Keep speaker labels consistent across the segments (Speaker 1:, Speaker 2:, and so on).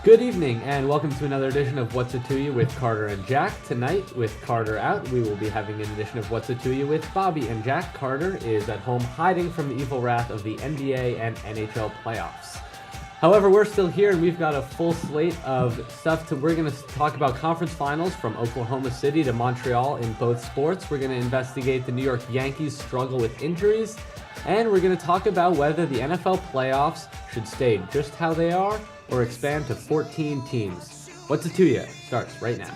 Speaker 1: Good evening, and welcome to another edition of What's It To You with Carter and Jack. Tonight, with Carter out, we will be having an edition of What's It To You with Bobby and Jack. Carter is at home hiding from the evil wrath of the NBA and NHL playoffs. However, we're still here, and we've got a full slate of stuff. We're going to talk about conference finals from Oklahoma City to Montreal in both sports. We're going to investigate the New York Yankees' struggle with injuries, and we're going to talk about whether the NFL playoffs should stay just how they are or expand to 14 teams. What's It To You starts right now.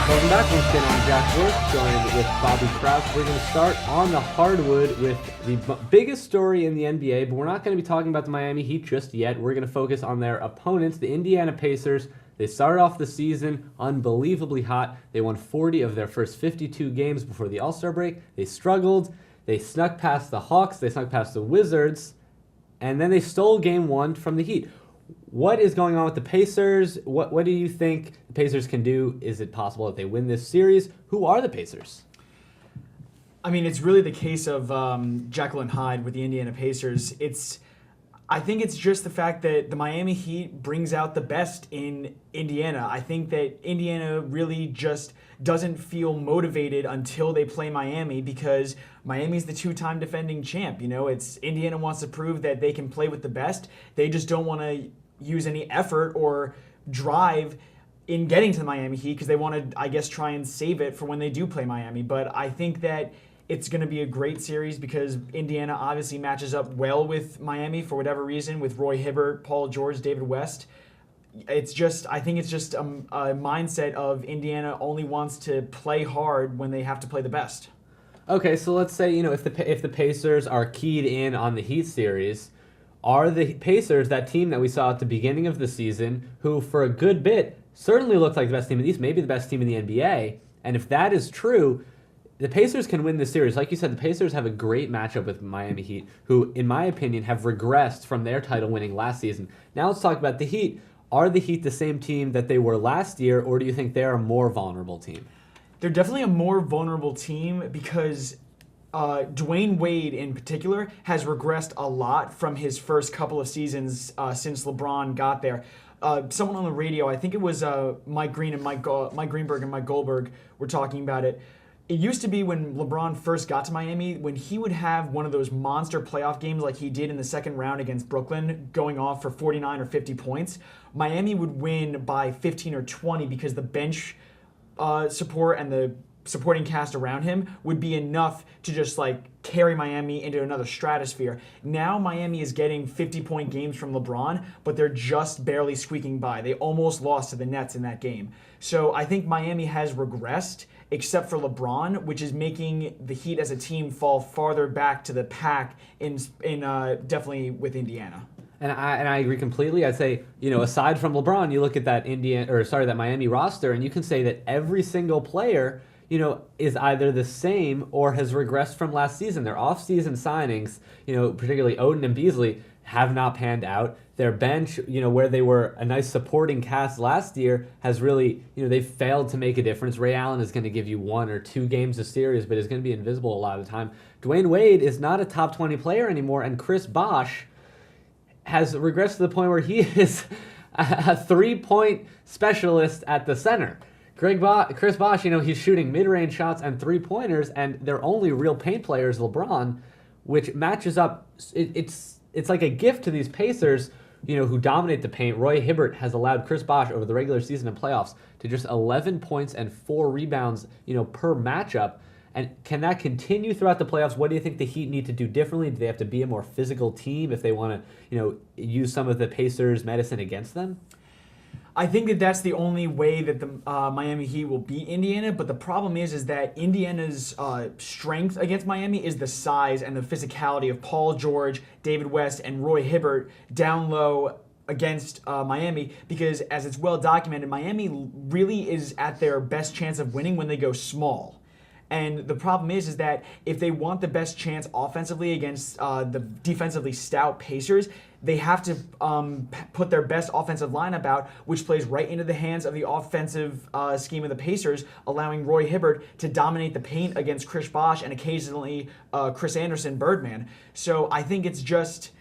Speaker 1: Welcome back. Once again, I'm Jack Worth, joined with Bobby Kraus. We're going to start on the hardwood with the biggest story in the NBA, but we're not going to be talking about the Miami Heat just yet. We're going to focus on their opponents, the Indiana Pacers. They started off the season unbelievably hot. They won 40 of their first 52 games before the All-Star break. They struggled. They snuck past the Hawks. They snuck past the Wizards. And then they stole Game 1 from the Heat. What is going on with the Pacers? What do you think the Pacers can do? Is it possible that they win this series? Who are the Pacers?
Speaker 2: I mean, it's really the case of Jekyll and Hyde with the Indiana Pacers. I think it's just the fact that the Miami Heat brings out the best in Indiana. I think that Indiana really just doesn't feel motivated until they play Miami because Miami's the two-time defending champ. You know, Indiana wants to prove that they can play with the best. They just don't want to use any effort or drive in getting to the Miami Heat because they want to, I guess, try and save it for when they do play Miami. But I think that it's going to be a great series because Indiana obviously matches up well with Miami for whatever reason, with Roy Hibbert, Paul George, David West. I think it's just a mindset of Indiana only wants to play hard when they have to play the best.
Speaker 1: Okay, so let's say, if the Pacers are keyed in on the Heat series, are the Pacers that team that we saw at the beginning of the season who for a good bit certainly looked like the best team in the East, maybe the best team in the NBA? And if that is true, the Pacers can win this series. Like you said, the Pacers have a great matchup with Miami Heat, who, in my opinion, have regressed from their title winning last season. Now let's talk about the Heat. Are the Heat the same team that they were last year, or do you think they're a more vulnerable team?
Speaker 2: They're definitely a more vulnerable team because Dwayne Wade in particular has regressed a lot from his first couple of seasons since LeBron got there. Someone on the radio, I think it was Mike Greenberg and Mike Goldberg were talking about it. It used to be when LeBron first got to Miami, when he would have one of those monster playoff games like he did in the second round against Brooklyn, going off for 49 or 50 points, Miami would win by 15 or 20 because the bench support and the supporting cast around him would be enough to just carry Miami into another stratosphere. Now Miami is getting 50-point games from LeBron, but they're just barely squeaking by. They almost lost to the Nets in that game. So I think Miami has regressed, except for LeBron, which is making the Heat as a team fall farther back to the pack in definitely with Indiana.
Speaker 1: And I agree completely. I'd say, aside from LeBron, you look at that that Miami roster, and you can say that every single player, is either the same or has regressed from last season. Their off-season signings, particularly Oden and Beasley, have not panned out. Their bench, where they were a nice supporting cast last year, has really, they've failed to make a difference. Ray Allen is going to give you 1 or 2 games a series, but is going to be invisible a lot of the time. Dwayne Wade is not a top 20 player anymore, and Chris Bosh has regressed to the point where he is a 3-point specialist at the center. Chris Bosh, he's shooting mid-range shots and 3-pointers, and their only real paint player is LeBron, which matches up. It's like a gift to these Pacers, who dominate the paint. Roy Hibbert has allowed Chris Bosh over the regular season and playoffs to just 11 points and 4 rebounds, per matchup. And can that continue throughout the playoffs? What do you think the Heat need to do differently? Do they have to be a more physical team if they want to, use some of the Pacers' medicine against them?
Speaker 2: I think that that's the only way that the Miami Heat will beat Indiana, but the problem is that Indiana's strength against Miami is the size and the physicality of Paul George, David West, and Roy Hibbert down low against Miami, because as it's well documented, Miami really is at their best chance of winning when they go small. And the problem is that if they want the best chance offensively against the defensively stout Pacers, they have to put their best offensive lineup out, which plays right into the hands of the offensive scheme of the Pacers, allowing Roy Hibbert to dominate the paint against Chris Bosh and occasionally Chris Anderson, Birdman. So I think it's just...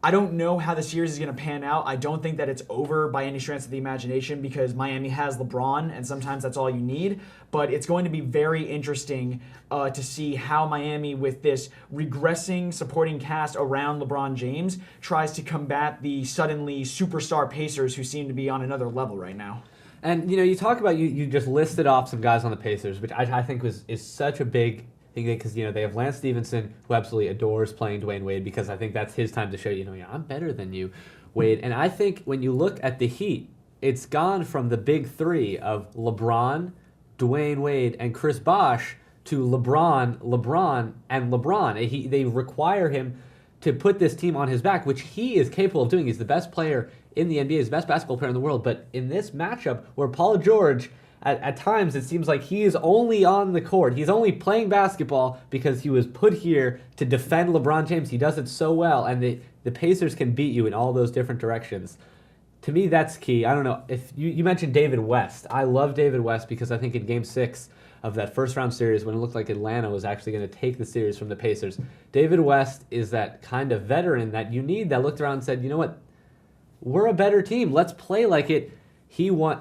Speaker 2: I don't know how the series is going to pan out. I don't think that it's over by any stretch of the imagination because Miami has LeBron, and sometimes that's all you need. But it's going to be very interesting to see how Miami, with this regressing supporting cast around LeBron James, tries to combat the suddenly superstar Pacers who seem to be on another level right now.
Speaker 1: And, you talk about, you just listed off some guys on the Pacers, which I think is such a big thing because, they have Lance Stevenson, who absolutely adores playing Dwayne Wade because I think that's his time to show, I'm better than you, Wade. And I think when you look at the Heat, it's gone from the big three of LeBron, Dwayne Wade, and Chris Bosh to LeBron, and LeBron. They require him to put this team on his back, which he is capable of doing. He's the best player in the NBA, he's the best basketball player in the world. But in this matchup where Paul George, at times it seems like he is only on the court, he's only playing basketball because he was put here to defend LeBron James. He does it so well, and the Pacers can beat you in all those different directions. To me, that's key. I don't know, if you mentioned David West. I love David West because I think in Game 6 of that first round series, when it looked like Atlanta was actually going to take the series from the Pacers, David West is that kind of veteran that you need, that looked around and said, you know what, we're a better team, let's play like it. He won,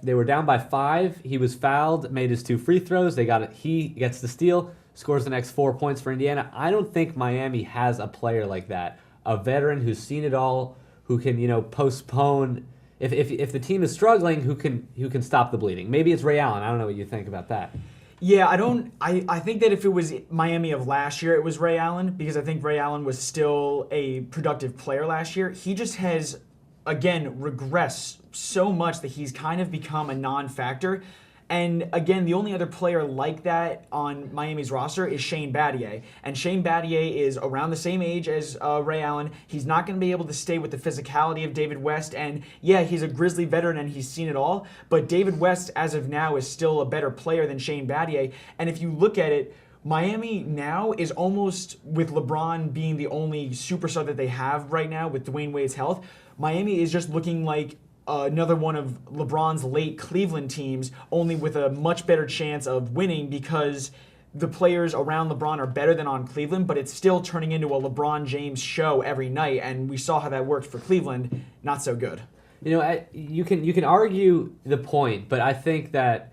Speaker 1: they were down by 5. He was fouled, made his 2 free throws. They got it. He gets the steal, scores the next 4 points for Indiana. I don't think Miami has a player like that, a veteran who's seen it all, who can, postpone. If the team is struggling, who can stop the bleeding. Maybe it's Ray Allen. I don't know what you think about that.
Speaker 2: Yeah, I think that if it was Miami of last year, it was Ray Allen, because I think Ray Allen was still a productive player last year. He just has, again, regressed so much that he's kind of become a non-factor. And again, the only other player like that on Miami's roster is Shane Battier. And Shane Battier is around the same age as Ray Allen. He's not going to be able to stay with the physicality of David West. And yeah, he's a Grizzly veteran and he's seen it all. But David West, as of now, is still a better player than Shane Battier. And if you look at it, Miami now is almost, with LeBron being the only superstar that they have right now with Dwayne Wade's health, Miami is just looking like another one of LeBron's late Cleveland teams, only with a much better chance of winning because the players around LeBron are better than on Cleveland, but it's still turning into a LeBron James show every night, and we saw how that worked for Cleveland. Not so good.
Speaker 1: You can argue the point, but I think that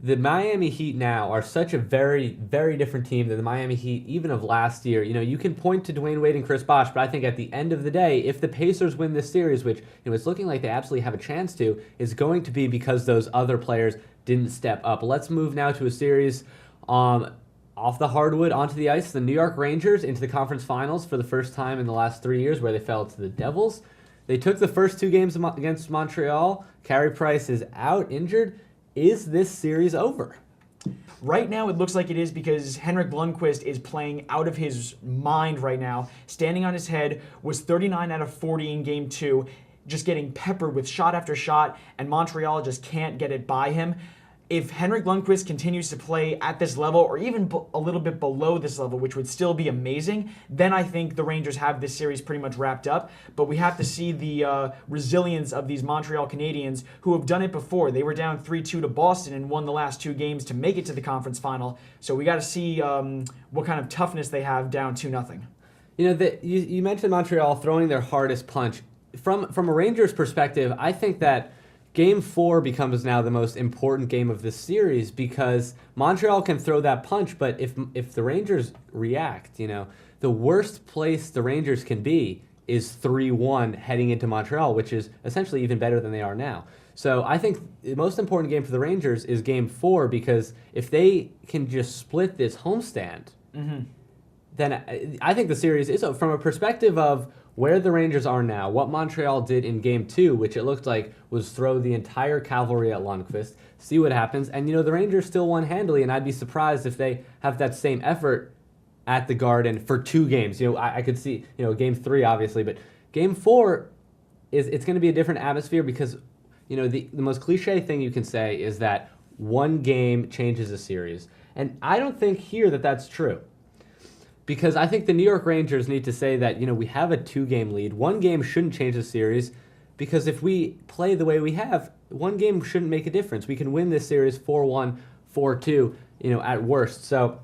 Speaker 1: the Miami Heat now are such a very, very different team than the Miami Heat even of last year. You can point to Dwayne Wade and Chris Bosh, but I think at the end of the day, if the Pacers win this series, which it's looking like they absolutely have a chance to, is going to be because those other players didn't step up. Let's move now to a series off the hardwood onto the ice. The New York Rangers into the conference finals for the first time in the last 3 years, where they fell to the Devils. They took the first 2 games against Montreal. Carey Price is out, injured. Is this series over?
Speaker 2: Right now, it looks like it is because Henrik Lundqvist is playing out of his mind right now. Standing on his head, was 39 out of 40 in Game 2, just getting peppered with shot after shot, and Montreal just can't get it by him. If Henrik Lundqvist continues to play at this level, or even a little bit below this level, which would still be amazing, then I think the Rangers have this series pretty much wrapped up. But we have to see the resilience of these Montreal Canadiens, who have done it before. They were down 3-2 to Boston and won the last 2 games to make it to the conference final. So we got to see what kind of toughness they have down 2-0.
Speaker 1: You mentioned Montreal throwing their hardest punch. From a Rangers perspective, I think that Game 4 becomes now the most important game of this series because Montreal can throw that punch, but if the Rangers react, the worst place the Rangers can be is 3-1 heading into Montreal, which is essentially even better than they are now. So I think the most important game for the Rangers is Game 4 because if they can just split this homestand, then I think the series is, from a perspective of where the Rangers are now, what Montreal did in Game 2, which it looked like was throw the entire cavalry at Lundqvist, see what happens. And, the Rangers still won handily, and I'd be surprised if they have that same effort at the Garden for 2 games. I could see, Game 3, obviously, but Game 4, it's going to be a different atmosphere because, the most cliche thing you can say is that one game changes a series. And I don't think here that that's true. Because I think the New York Rangers need to say that, we have a 2-game lead. One game shouldn't change the series, because if we play the way we have, one game shouldn't make a difference. We can win this series 4-1, 4-2, at worst. So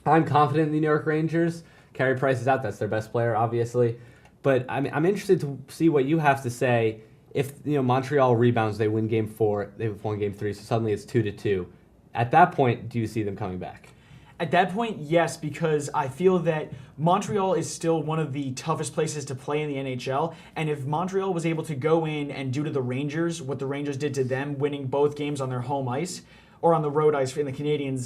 Speaker 1: I'm confident in the New York Rangers. Carey Price is out. That's their best player, obviously. But I'm interested to see what you have to say. If Montreal rebounds, they win Game 4, they've won Game 3, so suddenly it's 2-2. At that point, do you see them coming back?
Speaker 2: At that point, yes, because I feel that Montreal is still one of the toughest places to play in the NHL. And if Montreal was able to go in and do to the Rangers what the Rangers did to them, winning both games on their home ice, or on the road ice in the Canadiens'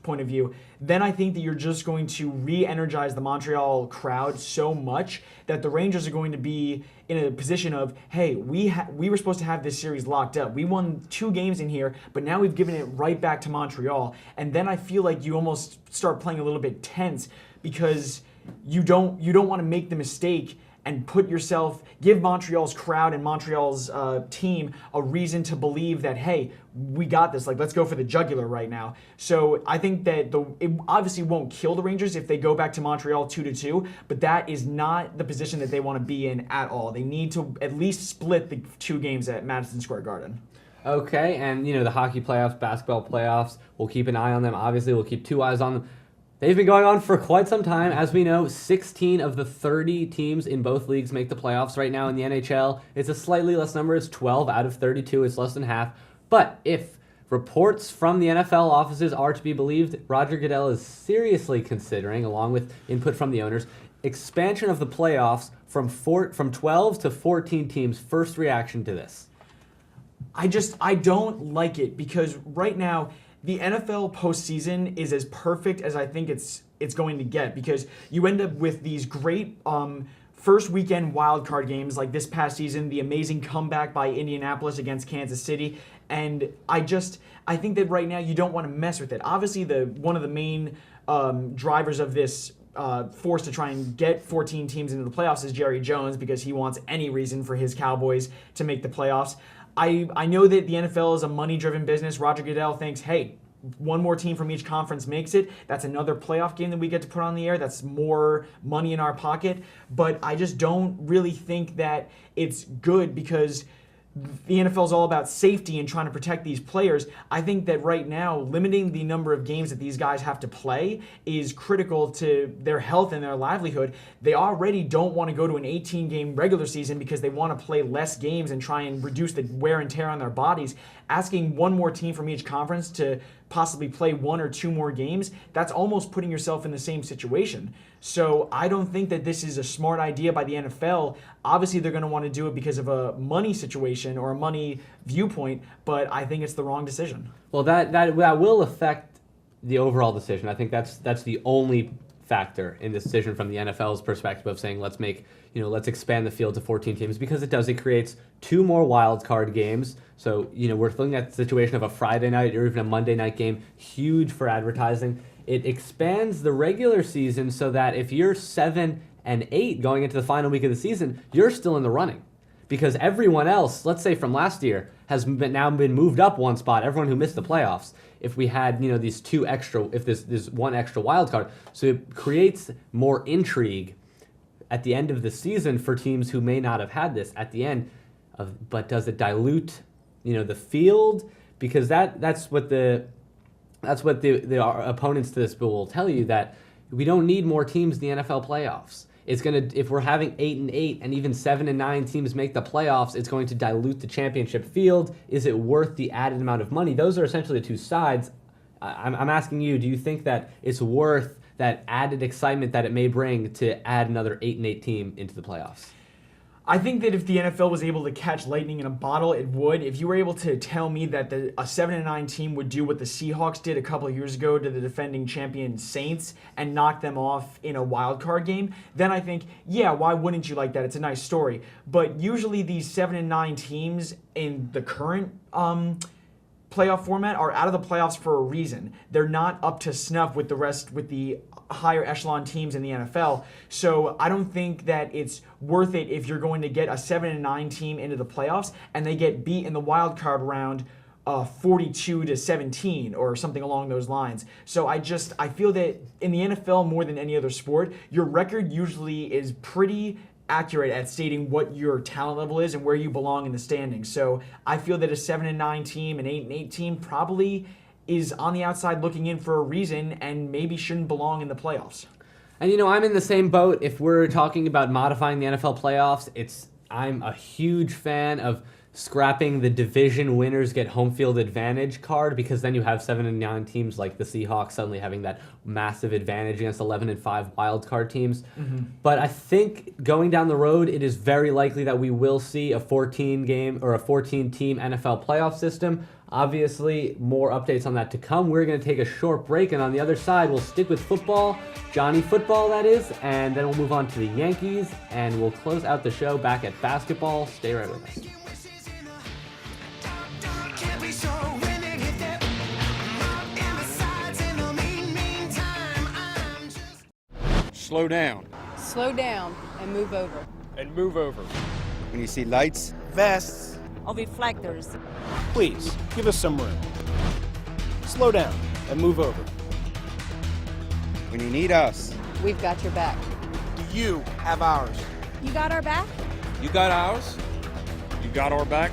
Speaker 2: point of view, then I think that you're just going to re-energize the Montreal crowd so much that the Rangers are going to be in a position of, hey, we were supposed to have this series locked up. We won 2 games in here, but now we've given it right back to Montreal. And then I feel like you almost start playing a little bit tense because you don't want to make the mistake and give Montreal's crowd and Montreal's team a reason to believe that, hey, we got this. Like, let's go for the jugular right now. So I think that it obviously won't kill the Rangers if they go back to Montreal 2-2, but that is not the position that they want to be in at all. They need to at least split the 2 games at Madison Square Garden.
Speaker 1: Okay, and the hockey playoffs, basketball playoffs, we'll keep an eye on them. Obviously, we'll keep 2 eyes on them. They've been going on for quite some time. As we know, 16 of the 30 teams in both leagues make the playoffs right now in the NHL. It's a slightly less number. It's 12 out of 32. It's less than half. But if reports from the NFL offices are to be believed, Roger Goodell is seriously considering, along with input from the owners, expansion of the playoffs from 12 to 14 teams. First reaction to this?
Speaker 2: I don't like it because right now, the NFL postseason is as perfect as I think it's going to get because you end up with these great first weekend wildcard games like this past season, the amazing comeback by Indianapolis against Kansas City, and I think that right now you don't want to mess with it. Obviously, one of the main drivers of this force to try and get 14 teams into the playoffs is Jerry Jones because he wants any reason for his Cowboys to make the playoffs. I know that the NFL is a money-driven business. Roger Goodell thinks, hey, one more team from each conference makes it. That's another playoff game that we get to put on the air. That's more money in our pocket. But I just don't really think that it's good because the NFL is all about safety and trying to protect these players. I think that right now, limiting the number of games that these guys have to play is critical to their health and their livelihood. They already don't want to go to an 18-game regular season because they want to play less games and try and reduce the wear and tear on their bodies. Asking one more team from each conference to possibly play 1 or 2 more games, that's almost putting yourself in the same situation. So I don't think that this is a smart idea by the NFL. Obviously, they're going to want to do it because of a money situation or a money viewpoint, but I think it's the wrong decision.
Speaker 1: Well, that will affect the overall decision. I think that's the only factor in this decision from the NFL's perspective of saying let's expand the field to 14 teams because it creates 2 more wild card games. So, we're looking at the situation of a Friday night or even a Monday night game, huge for advertising. It expands the regular season so that if you're 7-8 going into the final week of the season, you're still in the running. Because everyone else, let's say from last year, has now been moved up 1 spot, everyone who missed the playoffs. If we had, these 2 extra, if there's 1 extra wild card. So it creates more intrigue at the end of the season for teams who may not have had this at the end. But does it dilute, the field? Because that's what the opponents to this bill will tell you, that we don't need more teams in the NFL playoffs. If we're having 8-8 and even 7-9 teams make the playoffs, it's going to dilute the championship field. Is it worth the added amount of money? Those are essentially the 2 sides. I'm asking you, do you think that it's worth that added excitement that it may bring to add another 8-8 team into the playoffs?
Speaker 2: I think that if the NFL was able to catch lightning in a bottle, it would. If you were able to tell me that a 7-9 team would do what the Seahawks did a couple of years ago to the defending champion Saints and knock them off in a wild card game, then I think, yeah, why wouldn't you like that? It's a nice story. But usually these 7-9 teams in the current playoff format are out of the playoffs for a reason. They're not up to snuff with the higher echelon teams in the NFL. So I don't think that it's worth it if you're going to get a 7-9 team into the playoffs and they get beat in the wild card round 42-17 or something along those lines. So I feel that in the NFL more than any other sport, your record usually is pretty accurate at stating what your talent level is and where you belong in the standings. So I feel that a 7-9 team, an 8-8 team probably is on the outside looking in for a reason and maybe shouldn't belong in the playoffs.
Speaker 1: And I'm in the same boat. If we're talking about modifying the NFL playoffs, I'm a huge fan of scrapping the division winners get home field advantage card, because then you have 7-9 teams like the Seahawks suddenly having that massive advantage against 11-5 wild card teams. Mm-hmm. But I think going down the road, it is very likely that we will see a 14 team NFL playoff system. Obviously, more updates on that to come. We're going to take a short break, and on the other side, we'll stick with football, Johnny Football, that is, and then we'll move on to the Yankees, and we'll close out the show back at basketball. Stay right with us.
Speaker 3: Slow down.
Speaker 4: Slow down and move over.
Speaker 3: And move over.
Speaker 5: When you see lights,
Speaker 6: vests,
Speaker 4: Or reflectors.
Speaker 6: please give us some room. Slow down and move over.
Speaker 5: when you need us.
Speaker 4: We've got your back.
Speaker 6: Do you have ours?
Speaker 4: You got our back?
Speaker 3: You got ours? You got our back?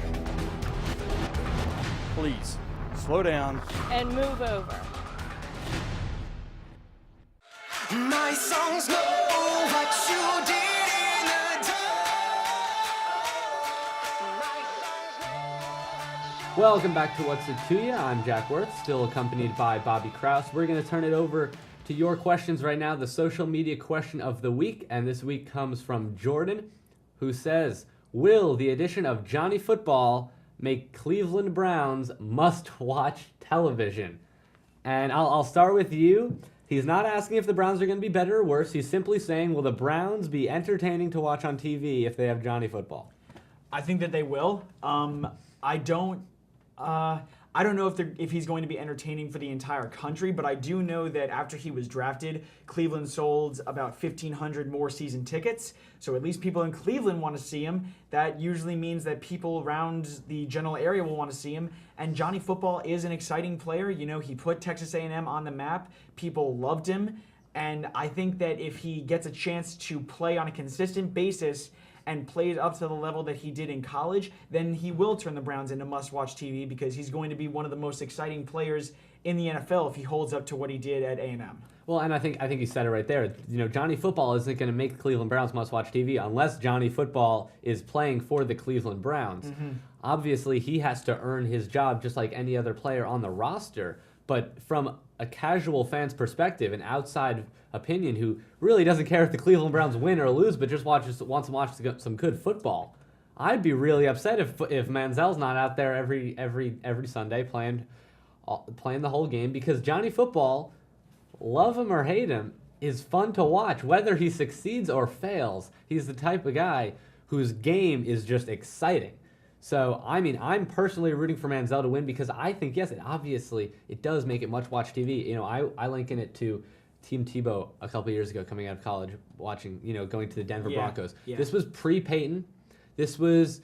Speaker 3: Please, slow down.
Speaker 4: And move over.
Speaker 7: My songs know what you did in the dark.
Speaker 1: Welcome back to What's It To Ya. I'm Jack Worth, still accompanied by Bobby Kraus. We're going to turn it over to your questions right now, the social media question of the week. And this week comes from Jordan, who says, will the addition of Johnny Football make Cleveland Browns must-watch television? And I'll start with you. He's not asking if the Browns are going to be better or worse. He's simply saying, will the Browns be entertaining to watch on TV if they have Johnny Football?
Speaker 2: I think that they will. I don't know if he's going to be entertaining for the entire country, but I do know that after he was drafted, Cleveland sold about 1,500 more season tickets. So at least people in Cleveland want to see him. That usually means that people around the general area will want to see him. And Johnny Football is an exciting player. You know, he put Texas A&M on the map. People loved him. And I think that if he gets a chance to play on a consistent basis and plays up to the level that he did in college, then he will turn the Browns into must-watch TV, because he's going to be one of the most exciting players in the NFL if he holds up to what he did at A&M.
Speaker 1: Well, and I think you said it right there. You know, Johnny Football isn't going to make the Cleveland Browns must-watch TV unless Johnny Football is playing for the Cleveland Browns. Mm-hmm. Obviously, he has to earn his job just like any other player on the roster. But from a casual fan's perspective, an outside opinion who really doesn't care if the Cleveland Browns win or lose, but just wants to watch some good football, I'd be really upset if Manziel's not out there every Sunday playing the whole game, because Johnny Football, love him or hate him, is fun to watch, whether he succeeds or fails. He's the type of guy whose game is just exciting. So, I mean, I'm personally rooting for Manziel to win, because I think, yes, it does make it much-watch TV. You know, I liken it to Team Tebow a couple years ago coming out of college, watching, going to the Denver Broncos. Yeah. This was pre-Peyton. This was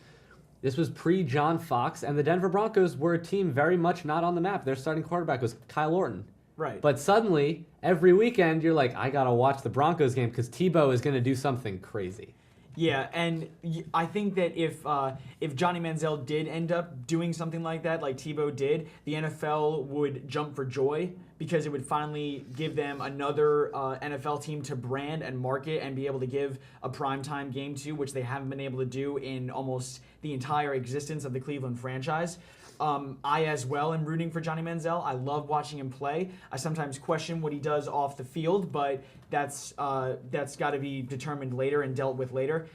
Speaker 1: pre-John Fox, and the Denver Broncos were a team very much not on the map. Their starting quarterback was Kyle Orton.
Speaker 2: Right.
Speaker 1: But suddenly, every weekend, you're like, I got to watch the Broncos game because Tebow is going to do something crazy.
Speaker 2: Yeah, and I think that if Johnny Manziel did end up doing something like that, like Tebow did, the NFL would jump for joy, because it would finally give them another NFL team to brand and market and be able to give a primetime game to, which they haven't been able to do in almost the entire existence of the Cleveland franchise. I as well am rooting for Johnny Manziel. I love watching him play. I sometimes question what he does off the field, but that's got to be determined later and dealt with later.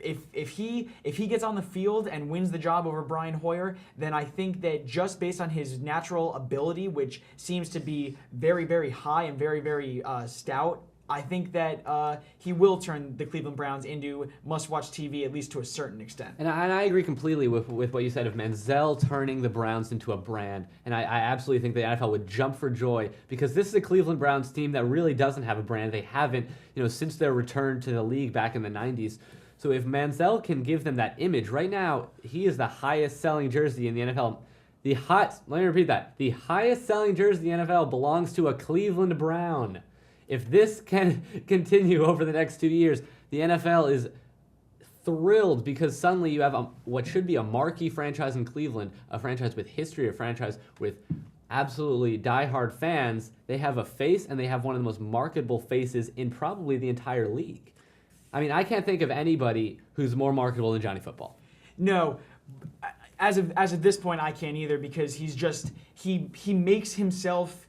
Speaker 2: If he gets on the field and wins the job over Brian Hoyer, then I think that just based on his natural ability, which seems to be very, very high and very, very stout, I think that he will turn the Cleveland Browns into must-watch TV, at least to a certain extent.
Speaker 1: And I agree completely with what you said of Manziel turning the Browns into a brand. And I absolutely think the NFL would jump for joy, because this is a Cleveland Browns team that really doesn't have a brand. They haven't, since their return to the league back in the 90s. So if Manziel can give them that image, right now he is the highest selling jersey in the NFL. Let me repeat that. The highest selling jersey in the NFL belongs to a Cleveland Brown. If this can continue over the next 2 years, the NFL is thrilled because suddenly you have what should be a marquee franchise in Cleveland, a franchise with history, a franchise with absolutely diehard fans. They have a face, and they have one of the most marketable faces in probably the entire league. I mean, I can't think of anybody who's more marketable than Johnny Football.
Speaker 2: No, as of this point, I can't either because he's just he makes himself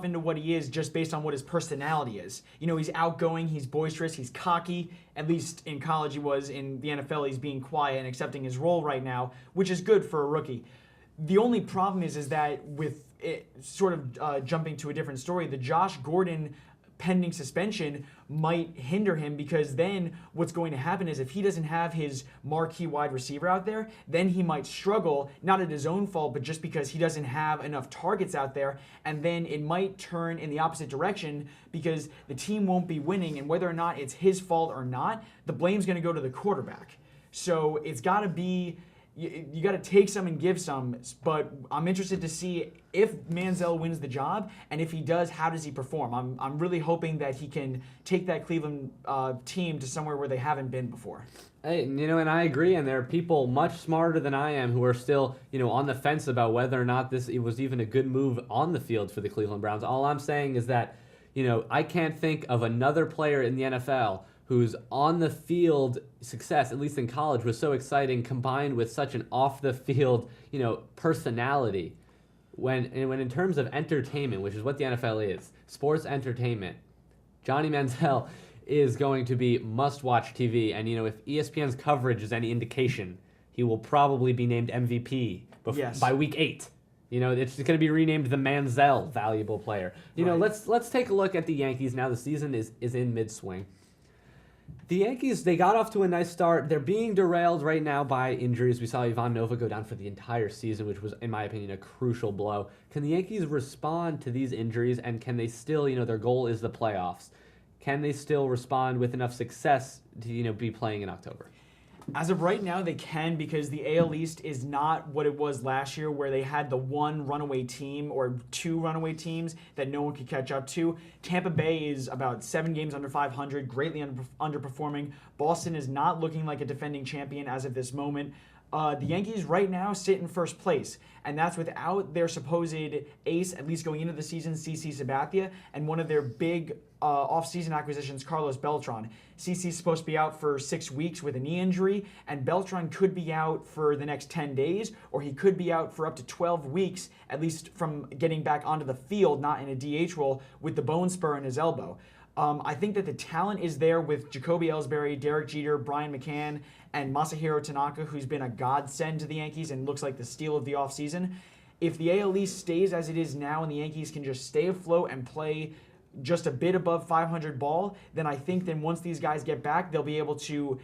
Speaker 2: into what he is just based on what his personality is. You know, he's outgoing, he's boisterous, he's cocky. At least in college he was. In the NFL, he's being quiet and accepting his role right now, which is good for a rookie. The only problem is that with it, sort of jumping to a different story, the Josh Gordon pending suspension might hinder him because then what's going to happen is if he doesn't have his marquee wide receiver out there, then he might struggle, not at his own fault, but just because he doesn't have enough targets out there, and then it might turn in the opposite direction because the team won't be winning, and whether or not it's his fault or not, the blame's going to go to the quarterback. So it's got to be... You got to take some and give some, but I'm interested to see if Manziel wins the job, and if he does, how does he perform? I'm really hoping that he can take that Cleveland team to somewhere where they haven't been before.
Speaker 1: Hey, and I agree, and there are people much smarter than I am who are still, on the fence about whether or not it was even a good move on the field for the Cleveland Browns. All I'm saying is that, I can't think of another player in the NFL whose on-the-field success, at least in college, was so exciting, combined with such an off-the-field, personality. When in terms of entertainment, which is what the NFL is, sports entertainment, Johnny Manziel is going to be must-watch TV. And, if ESPN's coverage is any indication, he will probably be named MVP by week 8. It's going to be renamed the Manziel Valuable Player.
Speaker 2: Right.
Speaker 1: Let's take a look at the Yankees now. The season is in mid-swing. The Yankees, they got off to a nice start. They're being derailed right now by injuries. We saw Ivan Nova go down for the entire season, which was, in my opinion, a crucial blow. Can the Yankees respond to these injuries, and can they still, their goal is the playoffs. Can they still respond with enough success to, be playing in October?
Speaker 2: As of right now, they can because the AL East is not what it was last year where they had the one runaway team or two runaway teams that no one could catch up to. Tampa Bay is about 7 games under 500, greatly underperforming. Boston is not looking like a defending champion as of this moment. The Yankees right now sit in first place, and that's without their supposed ace, at least going into the season, CC Sabathia, and one of their big off-season acquisitions, Carlos Beltran. CC's supposed to be out for 6 weeks with a knee injury, and Beltran could be out for the next 10 days, or he could be out for up to 12 weeks, at least from getting back onto the field, not in a DH role, with the bone spur in his elbow. I think that the talent is there with Jacoby Ellsbury, Derek Jeter, Brian McCann, and Masahiro Tanaka, who's been a godsend to the Yankees and looks like the steal of the offseason. If the AL East stays as it is now and the Yankees can just stay afloat and play just a bit above 500 ball, then I think then once these guys get back, they'll be able to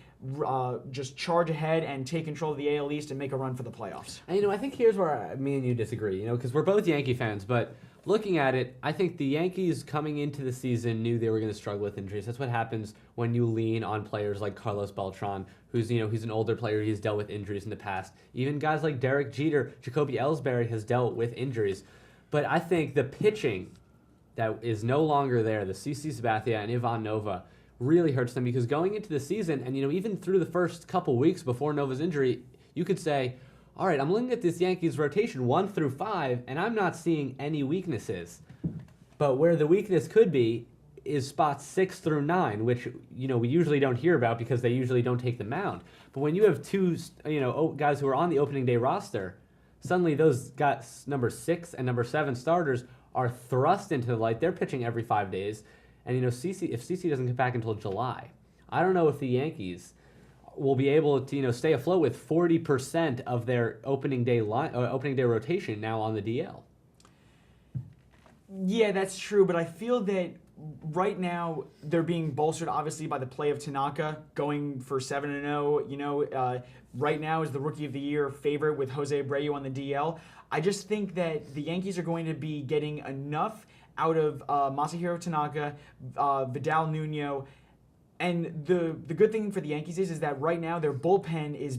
Speaker 2: just charge ahead and take control of the AL East and make a run for the playoffs.
Speaker 1: And, I think here's where me and you disagree, because we're both Yankee fans, but looking at it, I think the Yankees coming into the season knew they were going to struggle with injuries. That's what happens when you lean on players like Carlos Beltran, who's he's an older player. He's dealt with injuries in the past. Even guys like Derek Jeter, Jacoby Ellsbury has dealt with injuries. But I think the pitching that is no longer there, the CC Sabathia and Ivan Nova, really hurts them because going into the season and even through the first couple weeks before Nova's injury, you could say, all right, I'm looking at this Yankees rotation 1 through 5, and I'm not seeing any weaknesses. But where the weakness could be is spots 6 through 9, which we usually don't hear about because they usually don't take the mound. But when you have two guys who are on the opening day roster, suddenly those guys, number 6 and number 7 starters, are thrust into the light. They're pitching every 5 days, and if CC doesn't get back until July, I don't know if the Yankees will be able to stay afloat with 40% of their opening day rotation now on the DL.
Speaker 2: Yeah, that's true, but I feel that right now they're being bolstered obviously by the play of Tanaka going for 7-0. Right now is the Rookie of the Year favorite with Jose Abreu on the DL. I just think that the Yankees are going to be getting enough out of Masahiro Tanaka, Vidal Nuno, And the good thing for the Yankees is that right now their bullpen is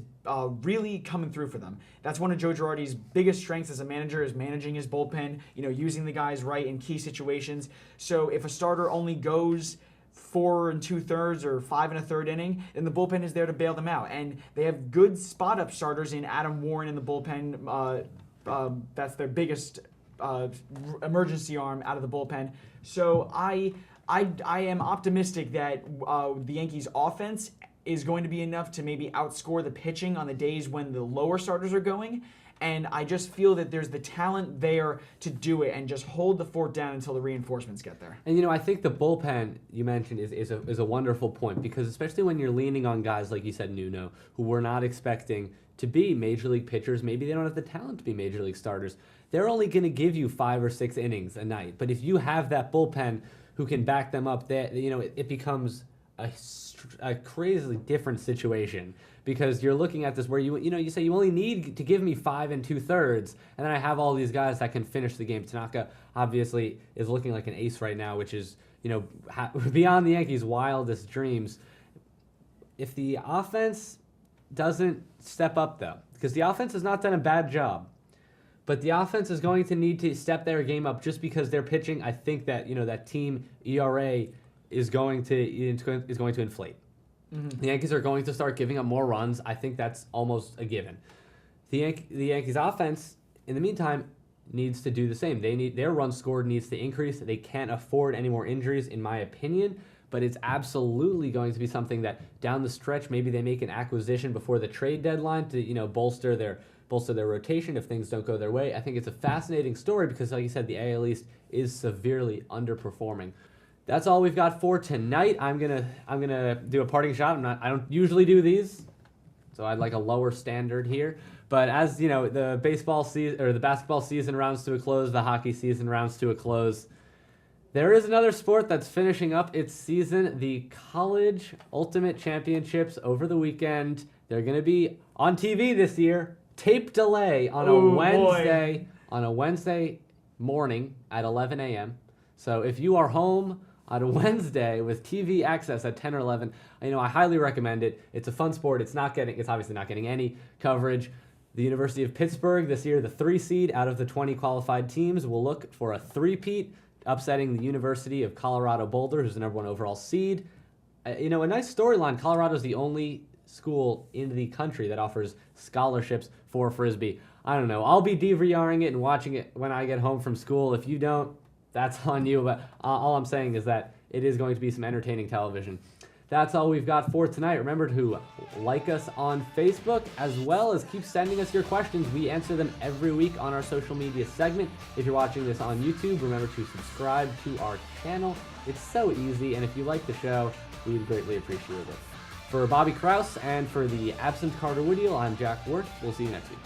Speaker 2: really coming through for them. That's one of Joe Girardi's biggest strengths as a manager, is managing his bullpen, using the guys right in key situations. So if a starter only goes 4 2/3 or 5 1/3 inning, then the bullpen is there to bail them out. And they have good spot-up starters in Adam Warren in the bullpen. That's their biggest emergency arm out of the bullpen. So I am optimistic that the Yankees' offense is going to be enough to maybe outscore the pitching on the days when the lower starters are going. And I just feel that there's the talent there to do it and just hold the fort down until the reinforcements get there.
Speaker 1: And I think the bullpen you mentioned is a wonderful point, because especially when you're leaning on guys like you said, Nuno, who we're not expecting to be major league pitchers, maybe they don't have the talent to be major league starters. They're only going to give you 5 or 6 innings a night. But if you have that bullpen who can back them up, that it becomes a crazily different situation, because you're looking at this where you say you only need to give me 5 2/3, and then I have all these guys that can finish the game. Tanaka obviously is looking like an ace right now, which is beyond the Yankees' wildest dreams. If the offense doesn't step up, though, because the offense has not done a bad job, but the offense is going to need to step their game up just because they're pitching. I think that that team ERA is going to inflate. Mm-hmm. The Yankees are going to start giving up more runs. I think that's almost a given. The Yankees offense, in the meantime, needs to do the same. Their run scored needs to increase. They can't afford any more injuries, in my opinion. But it's absolutely going to be something that down the stretch, maybe they make an acquisition before the trade deadline to bolster their rotation if things don't go their way. I think it's a fascinating story because, like you said, the AL East is severely underperforming. That's all we've got for tonight. I'm gonna do a parting shot. I don't usually do these, so I'd like a lower standard here. But as the baseball season or the basketball season rounds to a close, the hockey season rounds to a close. There is another sport that's finishing up its season, the College Ultimate Championships over the weekend. They're going to be on TV this year. Tape delay on a Wednesday morning at 11 a.m. So if you are home on a Wednesday with TV access at 10 or 11, I highly recommend it. It's a fun sport. It's obviously not getting any coverage. The University of Pittsburgh this year, the 3 seed out of the 20 qualified teams, will look for a three-peat, upsetting the University of Colorado Boulder, who's the number 1 overall seed. A nice storyline. Colorado's the only school in the country that offers scholarships for Frisbee. I don't know. I'll be DVRing it and watching it when I get home from school. If you don't, that's on you. But all I'm saying is that it is going to be some entertaining television. That's all we've got for tonight. Remember to like us on Facebook, as well as keep sending us your questions. We answer them every week on our social media segment. If you're watching this on YouTube, remember to subscribe to our channel. It's so easy, and if you like the show, we'd greatly appreciate it. For Bobby Kraus and for the absent Carter Woodiel, I'm Jack Worth. We'll see you next week.